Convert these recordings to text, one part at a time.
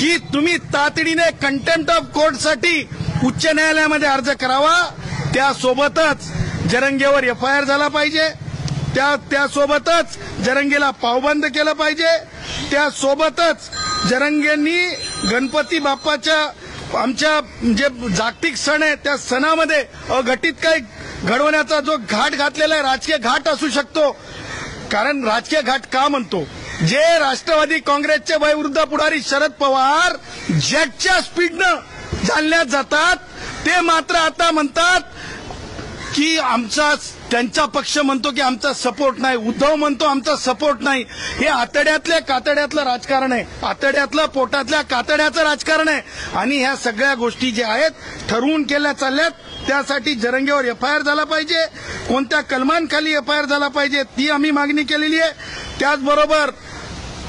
की तुम्ही तातडीने कंटेम्प्ट ऑफ कोर्टसाठी उच्च न्यायालयामध्ये अर्ज करावा। त्यासोबतच जरंगेवर एफआयआर झाला पाहिजे, त्यासोबतच जरंगेला पावबंद केलं पाहिजे, त्यासोबतच जरंगेंनी गणपती बाप्पाच्या आमच्या जे जागतिक सण आहे त्या सणामध्ये अघटित काही घडवण्याचा जो घाट घातलेला आहे, राजकीय घाट असू शकतो। कारण राजकीय घाट का म्हणतो, जे राष्ट्रवादी काँग्रेसचे वयोवृद्ध पुढारी शरद पवार जेटच्या स्पीडनं जालन्यात जातात, ते मात्र आता म्हणतात की त्यांचा पक्ष म्हणतो की आमचा सपोर्ट नाही, उद्धव म्हणतो आमचा सपोर्ट नाही। हे आतड्यातल्या कातड्यातलं राजकारण आहे, आतड्यातलं पोटातल्या कातड्याचं राजकारण आहे। आणि ह्या सगळ्या गोष्टी ज्या आहेत ठरवून केल्या चालल्यात, त्यासाठी जरंगेवर एफआयआर झाला पाहिजे, कोणत्या कलमांखाली एफआयआर झाला पाहिजे ती आम्ही मागणी केलेली आहे। त्याचबरोबर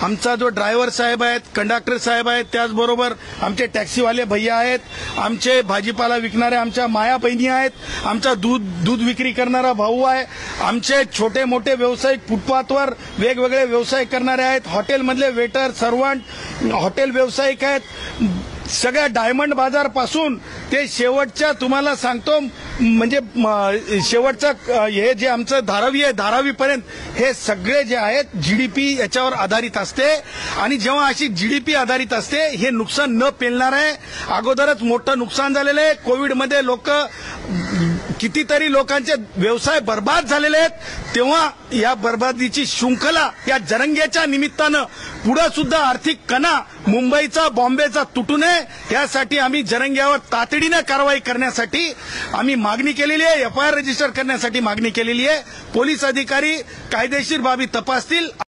आमचा जो ड्रायव्हर साहेब आहेत, कंडक्टर साहेब आहेत, त्याचबरोबर आमचे टॅक्सीवाले भैया आहेत, आमचे भाजीपाला विकणारे आमच्या माया बहिणी आहेत, आमचा दूध विक्री करणारा भाऊ आहे, आमचे छोटे मोठे व्यावसायिक फुटपाथवर वेगवेगळे व्यवसाय करणारे आहेत, हॉटेलमधले वेटर सर्वंट हॉटेल व्यावसायिक आहेत, सगळ्या डायमंड बाजार पासून ते शेवटच्या तुम्हाला सांगतो म्हणजे शेवटचं हे जे आमचं धारावी आहे धारावीपर्यंत हे सगळे जे आहेत जीडीपी याच्यावर आधारित असते। आणि जेव्हा अशी जीडीपी आधारित असते हे नुकसान न पेलणार आहे। अगोदरच मोठं नुकसान झालेलं आहे, कोविडमध्ये कितीतरी लोकांचे व्यवसाय बर्बाद झालेले आहेत, तेव्हा या बर्बादीची शृंखला या जरंगेच्या निमित्तानं पुढे सुद्धा आर्थिक कणा मुंबईचा बॉम्बेचा तुटू नये यासाठी आम्ही जरंग्यावर तातडीने कारवाई करण्यासाठी आम्ही मागणी केलेली आहे, एफआयआर रजिस्टर करण्यासाठी मागणी केलेली आहे। पोलीस अधिकारी कायदेशीर बाबी तपासतील।